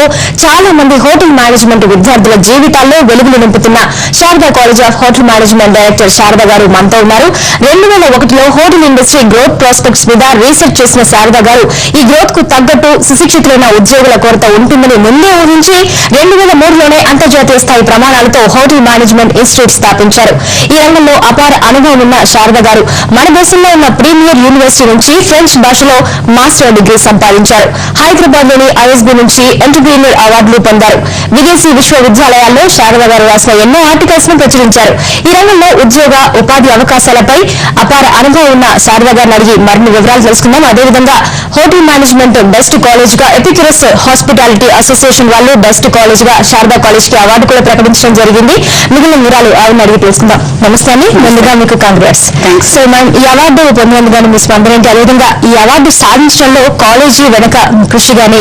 మేరకు చాలా మంది హోటల్ మేనేజ్మెంట్ విద్యార్థుల జీవితాల్లో వెలుగులు నింపుతున్న Sharada college of hotel management director Sharada గారు మనతో ఉన్నారు. 2001లో హోటల్ ఇండస్ట్రీ గ్రోత్ ప్రాస్పెక్ట్స్ మీద రీసెర్చ్ చేసిన శారదా గారు ఈ గ్రోత్ కు తగ్గట్టు సుశిక్షితులైన ఉద్యోగుల కొరత ఉంటుందని ముందే ఊహించి 2003లోనే అంతర్జాతీయ స్థాయి ప్రమాణాలతో హోటల్ మేనేజ్మెంట్ ఇన్స్టిట్యూట్ స్థాపించారు. ఈ రంగంలో అపార అనుభవం ఉన్న శారదా గారు మన దేశంలో ఉన్న ప్రీమియర్ యూనివర్సిటీ నుంచి ఫ్రెంచ్ భాషలో మాస్టర్ డిగ్రీ సంపాదించారు. హైదరాబాద్ లోని ఐఎస్బీ నుంచి ఎంటర్‌ప్రెన్యూర్ అవార్డులు పొందారు. విదేశీ విశ్వవిద్యాలయాల్లో శారదా గారు రాసిన ఎన్నో ఆర్టికల్స్ ను ప్రచురించారు. ఈ రంగంలో ఉద్యోగ ఉపాధి అవకాశాలపై అపార అనుభవం ఉన్న శారదా గారిని అడిగి మరిన్ని వివరాలు తెలుసుకుందాం. అదేవిధంగా హోటల్ మేనేజ్మెంట్ బెస్ట్ కాలేజ్ గా ఎపిక్యూరస్ హాస్పిటాలిటీ అసోసియేషన్ వాళ్ళు బెస్ట్ కాలేజ్ గా శారదా కాలేజ్ కి అవార్డు కూడా ప్రకటించడం జరిగింది. మిగిలిన వివరాలు ఆవిడని అడిగి తెలుసుకుందాం. నమస్తే అండి, ముందుగా మీకు కాంగ్రెట్స్. సో మ్యామ్, ఈ అవార్డు పొందినందుకు మీ స్పందన ఏంటి? అదేవిధంగా ఈ అవార్డు సాధించడంలో కాలేజీ వెనక కృషి గాని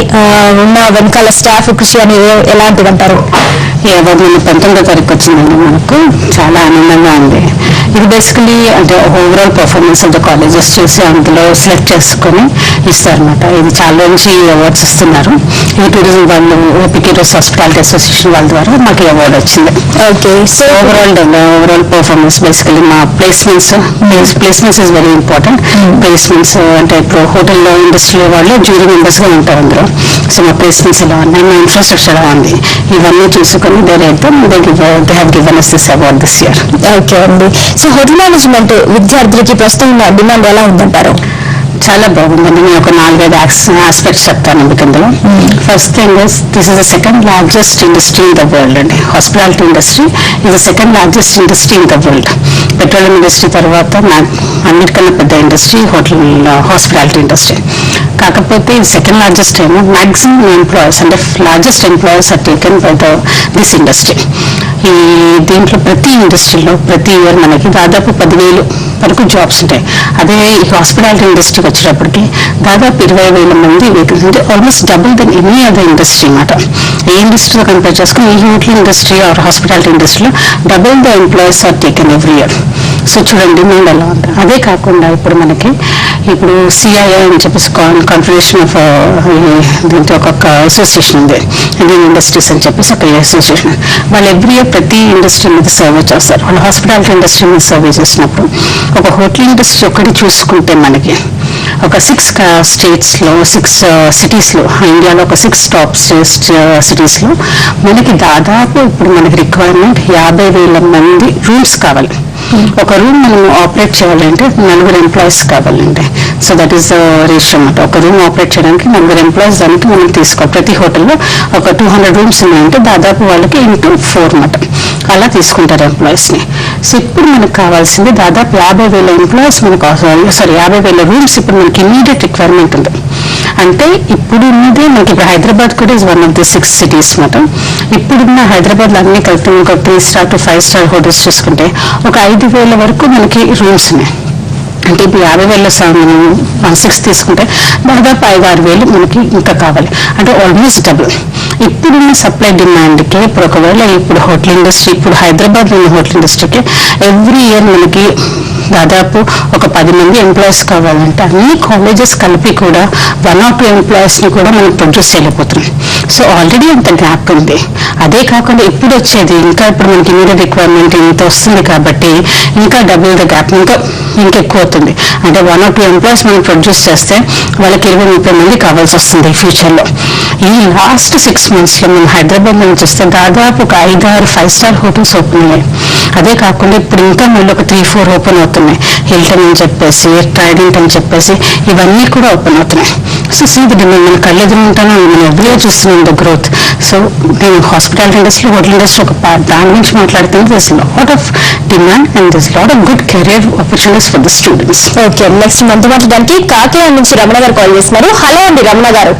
ఉన్న వెనకాల స్టాఫ్ కృషి అని ఎలాంటిది అంటారు? ఈ అవార్డు 19వ తారీఖు వచ్చిందండి. మనకు చాలా ఆనందంగా ఉంది. ఇది బేసికలీ అంటే overall performance of the colleges చూసి అందులో సెలెక్ట్ చేసుకొని ఇస్తారనమాట. ఇది చాలా నుంచి అవార్డ్స్ ఇస్తున్నారు. ఈ టూరిజం వాళ్ళు ఎపిక్యూరస్ హాస్పిటాలిటీ అసోసియేషన్ వాళ్ళ ద్వారా మాకు అవార్డు వచ్చింది. Okay, so overall performance basically మా placements is very important. Placements అంటే ఇప్పుడు హోటల్ ఇండస్ట్రీలో వాళ్ళు జ్యూరీ మెంబర్స్ గా ఉంటారు అందరూ. సో మా ప్లేస్మెంట్స్ ఎలా ఉన్నాయి, మా ఇన్ఫ్రాస్ట్రక్చర్ ఎలా ఉంది, ఇవన్నీ చూసుకొని they have given us this award this year. Okay అండి. సో హోటల్ మేనేజ్మెంట్ విద్యార్థులకి ప్రస్తుతం ఉన్న డిమాండ్ ఎలా ఉందంటారు? చాలా బాగుందండి. నేను ఒక 4-5 ఆస్పెక్ట్స్ చెప్తాను మీకు ఇందులో. First thing is this is the second largest industry in the world అండి. Hospitality industry is the second largest industry in the world. Petroleum industry తర్వాత అన్నిటికన్నా పెద్ద ఇండస్ట్రీ హాస్పిటాలిటీ ఇండస్ట్రీ. కాకపోతే ఇది సెకండ్ లార్జెస్ట్ ఏమో మ్యాక్సిమం ఎంప్లాయర్స్ అంటే largest employers are taken by this industry. ఈ దీంట్లో ప్రతి ఇండస్ట్రీలో ప్రతి ఇయర్ మనకి దాదాపు 10,000 వరకు జాబ్స్ ఉంటాయి. అదే ఈ హాస్పిటాలిటీ ఇండస్ట్రీకి వచ్చేటప్పటికి దాదాపు 20,000 మంది వేకెన్సీ అంటే almost double than any other industry అన్నమాట. ఏ ఇండస్ట్రీతో కంపేర్ చేసుకుని ఈ హోటల్ ఇండస్ట్రీ ఆర్ హాస్పిటాలిటీ ఇండస్ట్రీలో double the employees are taken every year. So చూడండి డిమాండ్ ఎలా ఉంది. అదే కాకుండా ఇప్పుడు సిఐఐ అని చెప్పేసి కాన్ఫెడరేషన్ ఆఫ్ దీంతో ఒక అసోసియేషన్ ఉంది, ఇండియన్ ఇండస్ట్రీస్ అని చెప్పేసి ఒక అసోసియేషన్. వాళ్ళు ఎవ్రీ ఇయర్ ప్రతి ఇండస్ట్రీ మీద సర్వే చేస్తారు. వాళ్ళు హాస్పిటాలిటీ ఇండస్ట్రీ మీద సర్వే చేసినప్పుడు ఒక హోటల్ ఇండస్ట్రీ ఒకటి చూసుకుంటే మనకి ఒక 6 స్టేట్స్లో 6 సిటీస్లో ఇండియాలో ఒక 6 టాప్ సిటీస్లో మనకి దాదాపు ఇప్పుడు మనకి రిక్వైర్మెంట్ 50,000 మంది రూమ్స్ కావాలి. ఒక రూమ్ మనం ఆపరేట్ చేయాలంటే 4 ఎంప్లాయీస్ కావాలండి. సో దట్ ఈస్ రేషియో అన్నమాట. ఒక రూమ్ ఆపరేట్ చేయడానికి 4 ఎంప్లాయీస్ దానికి మనం తీసుకోవాలి. ప్రతి హోటల్లో ఒక 200 రూమ్స్ ఉన్నాయంటే దాదాపు వాళ్ళకి ఇంటూ 4 అన్నమాట. అలా తీసుకుంటారు ఎంప్లాయీస్ని. సో ఇప్పుడు మనకు కావాల్సింది దాదాపు 50,000 ఎంప్లాయీస్ మనకు 50,000 రూమ్స్ ఇప్పుడు మనకి ఇమీడియట్ రిక్వైర్మెంట్ ఉంది. అంటే ఇప్పుడు ఉన్నదే మనకి ఇప్పుడు హైదరాబాద్ కూడా is one of the 6 cities అన్నమాట. ఇప్పుడున్న హైదరాబాద్లో అన్ని కలిపి ఒక 3 స్టార్ to 5 స్టార్ హోటల్స్ చూసుకుంటే ఒక 5,000 వరకు మనకి రూమ్స్ ఉన్నాయి. అంటే ఇప్పుడు 50,000 మనం 6 తీసుకుంటే దాదాపు 5-6,000 మనకి ఇంకా కావాలి. అంటే ఆల్మోస్ట్ డబుల్. ఇప్పుడున్న సప్లై డిమాండ్కి ఇప్పుడు ఒకవేళ ఇప్పుడు హోటల్ ఇండస్ట్రీ ఇప్పుడు హైదరాబాద్లో ఉన్న హోటల్ ఇండస్ట్రీకి ఎవ్రీ ఇయర్ మనకి దాదాపు ఒక 10 మంది ఎంప్లాయీస్ కావాలంటే అన్ని కాలేజెస్ కలిపి కూడా 1 or 2 ఎంప్లాయీస్ని కూడా మనం ప్రొడ్యూస్ చేయలేకపోతున్నాం. సో ఆల్రెడీ అంత గ్యాప్ ఉంది. అదే కాకుండా ఇప్పుడు వచ్చేది ఇంకా ఇప్పుడు మనకి ఇమీడియట్ రిక్వైర్మెంట్ ఇంత వస్తుంది కాబట్టి ఇంకా డబుల్ ద గ్యాప్ ఇంకా ఎక్కువ అవుతుంది. అంటే 1 or 2 ఎంప్లాయీస్ మనం ప్రొడ్యూస్ చేస్తే వాళ్ళకి 20-30 మంది కావాల్సి వస్తుంది ఫ్యూచర్లో. ఈ లాస్ట్ 6 monthsలో మనం హైదరాబాద్లో చూస్తే దాదాపు ఒక 5-6 5 స్టార్ హోటల్స్ ఓపెన్ అయ్యాయి. అదే కాకుండా ఇప్పుడు ఇంకా మళ్ళీ ఒక 3-4 ఓపెన్ అవుతున్నాయి. హిల్టన్ అని చెప్పేసి ట్రైడెంట్ అని చెప్పేసి ఇవన్నీ కూడా ఓపెన్ అవుతున్నాయి. సో సీది డిమాండ్ మన కళ్ళెదురు ఉంటాను మనం ఎవ్రీగా చూస్తున్నాం ద గ్రోత్. సో నేను హాస్పిటాలిటీ ఇండస్ట్రీ హోటల్ ఇండస్ట్రీ ఒక దాని గురించి మాట్లాడుతుంది. This lot of demand and this lot of good career opportunities for the students. Okay, next మనతో మాట్లాడడానికి కాకినాడ నుంచి రమణ గారు కాల్ చేస్తున్నారు. హలో అండి రమణ గారు.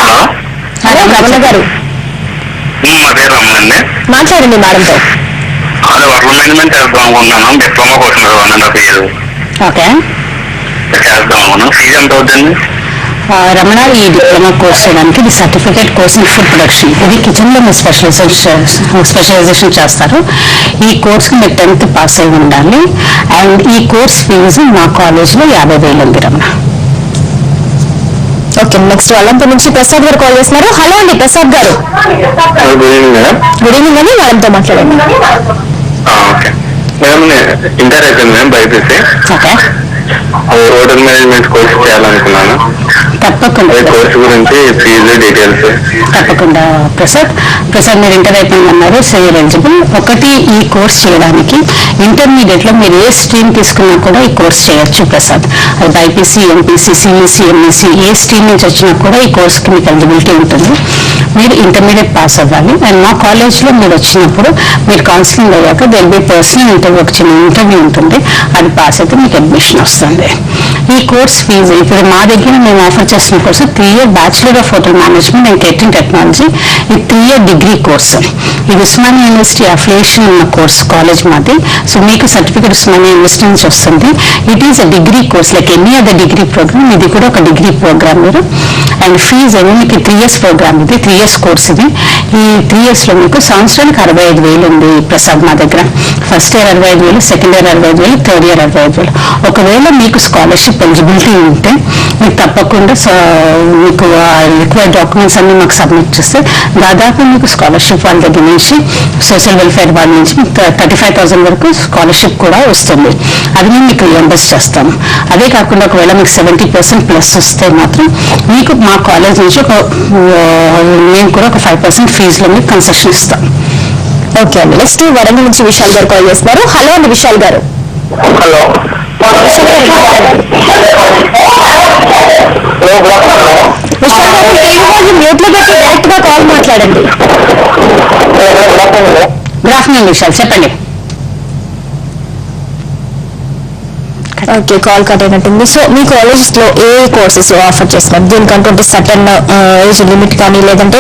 హలో రమణ గారు, మాట్లాడండి మేడంతో. హోటల్ మేనేజ్మెంట్ చేద్దాం అనుకుంటున్నాను. Diploma course 1.5 years. ఓకే, చేద్దాం అనుకున్నాను. ఫీజు ఎంత అవుతుంది? రమణ, ఈ డిప్లొమా కోర్స్ చేయడానికి ఇది certificate course in food production. ఇది కిచెన్లో మీరు స్పెషలైజేషన్ చేస్తారు. ఈ కోర్స్కి మీరు 10th పాస్ అయి ఉండాలి. అండ్ ఈ కోర్స్ ఫీజు మా కాలేజ్లో 50,000 ఉంది రమణ. ఓకే, నెక్స్ట్ అలంపూర్ నుంచి ప్రసాద్ గారు కాల్ చేస్తున్నారు. హలో అండి ప్రసాద్ గారు. Good evening madam. Good evening అండి, వాళ్ళతో మాట్లాడండి. ఓకే మేడం, ఇంటర్ అయిపోయింది madam BiPC. Okay, hotel management course చేయాలనుకున్నాను. తప్పకుండా కోర్స్ గురించి ఫీజు డీటెయిల్స్. తప్పకుండా ప్రసాద్ మీరు ఇంటర్ అయిపోయిందన్నారు, సో యూర్ ఎలిజిబుల్. ఒకటి, ఈ కోర్స్ చేయడానికి ఇంటర్మీడియట్ లో మీరు ఏ స్ట్రీమ్ తీసుకున్నా కూడా ఈ కోర్స్ చేయొచ్చు ప్రసాద్. అది బైపీసీ, ఎంపీసీ, సిఈసీ, ఎంఈసీ ఏ స్ట్రీమ్ నుంచి వచ్చినా కూడా ఈ కోర్స్కి మీకు ఎలిజిబిలిటీ ఉంటుంది. మీరు ఇంటర్మీడియట్ పాస్ అవ్వాలి. అండ్ మా కాలేజ్లో మీరు వచ్చినప్పుడు మీరు కౌన్సిలింగ్ అయ్యాక దెల్ బి పర్సనల్ ఇంటర్వ్యూ, ఒక చిన్న ఇంటర్వ్యూ ఉంటుంది. అది పాస్ అయితే మీకు అడ్మిషన్ వస్తుంది. ఈ కోర్స్ ఫీజు ఇప్పుడు మా దగ్గర మేము ఆఫర్ చేస్తున్న course 3 year bachelor of hotel management and catering technology. ఇది 3 year డిగ్రీ కోర్సు. ఇది ఉస్మానియా యూనివర్సిటీ అఫిలియేషన్ ఉన్న కోర్స్ కాలేజ్ మాది. సో మీకు సర్టిఫికేట్ ఉస్మానియా యూనివర్సిటీ నుంచి వస్తుంది. It is a degree course like any other degree program. ఇది కూడా ఒక డిగ్రీ ప్రోగ్రామ్ మీరు. అండ్ ఫీజు ఏమో మీకు 3 years ప్రోగ్రామ్, ఇది 3 years కోర్స్. ఇది ఈ 3 years లో మీకు సంవత్సరానికి 65,000 ఉంది ప్రసాద్ మా దగ్గర. First year 65,000, second year 65,000, third year 65,000. ఒకవేళ మీకు స్కాలర్షిప్ ఎలిజిబిలిటీ ఉంటే మీకు తప్పకుండా మీకు రిక్వైర్డ్ డాక్యుమెంట్స్ అన్ని మాకు సబ్మిట్ చేస్తే దాదాపు మీకు స్కాలర్షిప్ వాళ్ళ దగ్గర నుంచి, సోషల్ వెల్ఫేర్ వాళ్ళ నుంచి 35,000 వరకు స్కాలర్షిప్ కూడా వస్తుంది. అది మేము మీకు రియంబర్స్ చేస్తాము. అదే కాకుండా ఒకవేళ మీకు 70% ప్లస్ వస్తే మాత్రం మీకు మా కాలేజ్ నుంచి మేము కూడా ఒక 5% ఫీజులో మీకు కన్సెషన్ ఇస్తాం. ఓకే అండి, నెక్స్ట్ వరంగల్ నుంచి విశాల్ గారు కాల్ చేస్తున్నారు. హలో అండి విశాల్ గారు. హలో విశాల్ గారు టీవీ వాల్యూమ్ మ్యూట్ లో పెట్టి డైరెక్ట్ గా కాల్ మాట్లాడండి. గుడ్ ఆఫ్టర్నూన్ విశాల్, చెప్పండి. ఓకే, కాల్ కట్ అయినట్టుంది. సో మీ కాలేజెస్ లో ఏ కోర్సెస్ ఆఫర్ చేస్తున్నారు? దీనికంటే సర్టన్ ఏజ్ లిమిట్ కానీ లేదంటే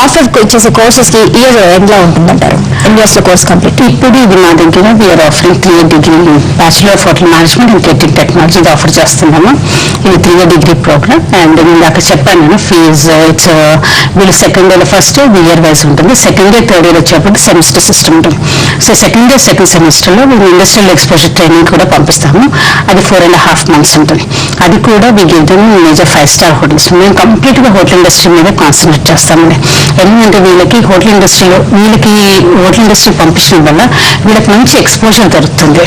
ఆఫర్ చేసే కోర్సెస్ కి ఇయర్ ఎండ్లో ఉంటుందంటారు? ఇయర్స్ లో కోర్స్ కంప్లీట్. ఇప్పుడు ఇది మా దగ్గర we are offering 3 year degree bachelor of hotel management and catering technology offer చేస్తున్నాము. ఇది 3 year డిగ్రీ ప్రోగ్రామ్. అండ్ నేను అక్కడ చెప్పాను నేను ఫీజు ఇట్స్ వీళ్ళు second year first year wise ఉంటుంది. సెకండ్ ఇయర్ థర్డ్ ఇయర్ వచ్చేప్పుడు సెమిస్టర్ సిస్టమ్ ఉంటుంది. సో సెకండ్ ఇయర్ సెకండ్ సెమిస్టర్లో మేము ఇండస్ట్రియల్ ఎక్స్పోజర్ ట్రైనింగ్ కూడా పంపిస్తాము. అది 4.5 months ఉంటుంది. అది కూడా we give them major 5-star hotels. మేము కంప్లీట్గా హోటల్ ఇండస్ట్రీ మీద కాన్సన్ట్రేట్ చేస్తామండి. ఎందుకంటే వీళ్ళకి హోటల్ ఇండస్ట్రీలో హోటల్ ఇండస్ట్రీ పంపించడం వల్ల వీళ్ళకి మంచి ఎక్స్పోజర్ దొరుకుతుంది.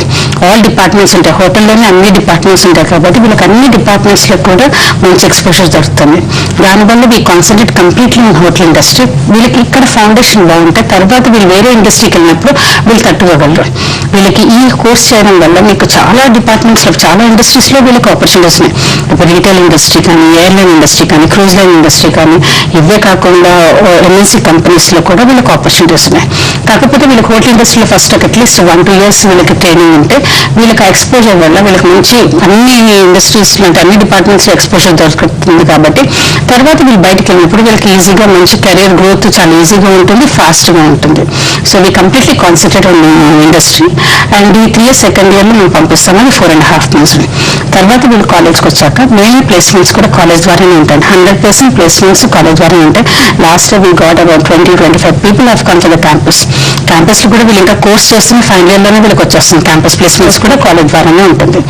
ఆల్ డిపార్ట్మెంట్స్ ఉంటాయి, హోటల్లోనే అన్ని డిపార్ట్మెంట్స్ ఉంటాయి కాబట్టి వీళ్ళకి అన్ని డిపార్ట్మెంట్స్లో కూడా మంచి ఎక్స్పోజర్ దొరుకుతుంది. దానివల్ల we concentrate completely in hotel industry. వీళ్ళకి ఇక్కడ ఫౌండేషన్ బాగుంటే తర్వాత వీళ్ళు వేరే ఇండస్ట్రీకి వెళ్ళినప్పుడు వీళ్ళు తట్టుకోగలరు. వీళ్ళకి ఈ కోర్స్ చేయడం వల్ల మీకు చాలా డిపార్ట్మెంట్స్లో, చాలా ఇండస్ట్రీస్లో వీళ్ళకి ఆపర్చునిటీస్ ఉన్నాయి. ఇప్పుడు రీటైల్ ఇండస్ట్రీ కానీ, ఎయిర్లైన్ ఇండస్ట్రీ కానీ, క్రూజ్ లైన్ ఇండస్ట్రీ కానీ, ఇవే కాకుండా ఎంఎన్సీ కంపెనీస్లో కూడా వీళ్ళకి ఆపర్చునిటీస్ ఉన్నాయి. కాకపోతే వీళ్ళకి హోటల్ ఇండస్ట్రీలో ఫస్ట్ అట్లీస్ట్ 1-2 years వీళ్ళకి ట్రైనింగ్ ఉంటే వీళ్ళకి ఎక్స్పోజర్ వల్ల వీళ్ళకి మంచి అన్ని ఇండస్ట్రీస్లో అంటే అన్ని డిపార్ట్మెంట్స్లో ఎక్స్పోజర్ దొరుకుతుంది. కాబట్టి తర్వాత వీళ్ళు బయటకు వెళ్ళినప్పుడు వీళ్ళకి ఈజీగా మంచి కెరీర్ గ్రోత్ చాలా ఈజీగా ఉంటుంది, ఫాస్ట్గా ఉంటుంది. So we completely concentrate on industry. And ఈ 3 years సెకండ్ ఇయర్లో మేము పంపిస్తాము. అది 4.5 months. తర్వాత వీళ్ళు కాలేజ్కి వచ్చాక మెయిన్ ప్లేస్మెంట్స్ కూడా కాలేజ్ ద్వారానే ఉంటాయి. 100% ప్లేస్మెంట్స్ కాలేజ్ ద్వారానే ఉంటాయి. Last we got about 20-25 people have come to the campus. క్యాంపస్లో కూడా వీళ్ళు ఇంకా కోర్స్ చేస్తున్న ఫైనల్ ఇయర్లోనే వీళ్ళకి వచ్చేస్తుంది. క్యాంపస్ ప్లేస్మెంట్స్ కూడా కాలేజ్ ద్వారానే ఉంటుంది.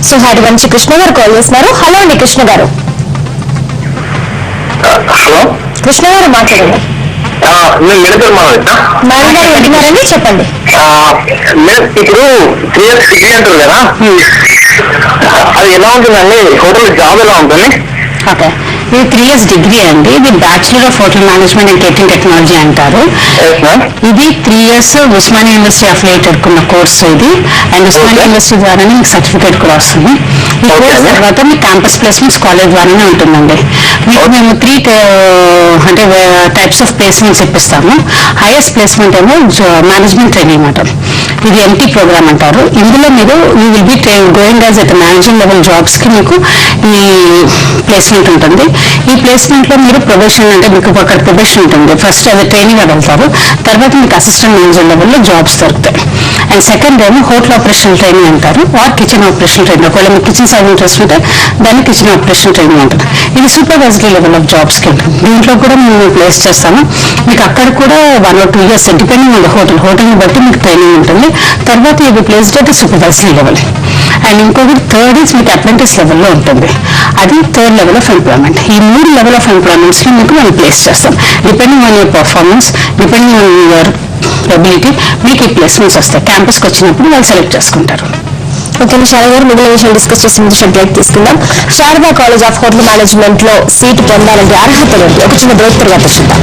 సో వాటి నుంచి కృష్ణ గారు కాల్ చేస్తున్నారు. హలో అండి కృష్ణ గారు. హలో కృష్ణ గారు మాట్లాడండి. నేను మెడికల్ మేడం గారు వింటున్నారండి, చెప్పండి. ఇప్పుడు 3 years డిగ్రీ అంటారు కదా, అది ఎలా ఉంటుందండి? హోటల్ జాబ్ ఎలా ఉంటుంది? ఓకే, ఇది 3 years డిగ్రీ అండి. ఇది bachelor of hotel management and catering technology అంటారు. ఇది 3 years ఉస్మానియా యూనివర్సిటీ అఫిలియేటెడ్ ఉన్న కోర్స్ ఇది. అండ్ ఉస్మానియా యూనివర్సిటీ ద్వారానే మీకు సర్టిఫికేట్ కూడా వస్తుంది. ఈ కోర్స్ తర్వాత మీ క్యాంపస్ ప్లేస్మెంట్స్ కాలేజ్ ద్వారానే ఉంటుందండి. మీకు మేము 3 types ఆఫ్ ప్లేస్మెంట్స్ ఇప్పిస్తాము. హైయెస్ట్ ప్లేస్మెంట్ ఏమో మేనేజ్మెంట్ ట్రైనింగ్ అన్నమాట. ఇది ఎంటీ ప్రోగ్రామ్ అంటారు. ఇందులో మీరు you will be going as at managing level జాబ్స్కి మీకు ఈ ప్లేస్మెంట్ ఉంటుంది. ఈ ప్లేస్మెంట్లో మీరు ప్రొబేషన్ అంటే మీకు అక్కడ ప్రొబేషన్ ఉంటుంది. ఫస్ట్ అది ట్రైనింగ్గా వెళ్తారు, తర్వాత మీకు అసిస్టెంట్ మేనేజర్ లెవెల్లో జాబ్స్ దొరుకుతాయి. అండ్ సెకండ్ ఏమో హోటల్ ఆపరేషన్ ట్రైనింగ్ అంటారు, ఆర్ కిచెన్ ఆపరేషన్ ట్రైనింగ్. ఒకవేళ మీకు కిచెన్ సైడ్ ఇంట్రెస్ట్ ఉంటే దాన్ని కిచెన్ ఆపరేషన్ ట్రైనింగ్ అంటారు. ఇది సూపర్వైజరీ లెవెల్ ఆఫ్ జాబ్స్కి ఉంటుంది. దీంట్లో కూడా మేము ప్లేస్ చేస్తాము. మీకు అక్కడ కూడా 1 or 2 years depending on the హోటల్ని బట్టి మీకు ట్రైనింగ్ ఉంటుంది. తర్వాత ఇది placed at supervisory level. And ఇంకొకటి థర్డ్ ఈజ్ మీకు అప్రెంటిస్ లెవెల్లో ఉంటుంది. అది థర్డ్ లెవెల్ ఆఫ్ ఎంప్లాయ్మెంట్. ఈ 3 లెవెల్ ఆఫ్ ఎంప్లాయ్మెంట్స్లో మీకు మనం ప్లేస్ చేస్తాం. Depending on your performance, depending on your ability, మీకు ఈ ప్లేస్మెంట్స్ వస్తాయి. క్యాంపస్కి వచ్చినప్పుడు వాళ్ళు సెలెక్ట్ చేసుకుంటారు. ఓకే శారద గారు, మిగిలిన విషయాలు డిస్కస్ చేసే ముందు బ్రేక్ తీసుకుందాం. Sharada college of hotel management లో సీటు పొందాలంటే అర్హతలు ఒక చిన్న బ్రేక్ తర్వాత చూద్దాం.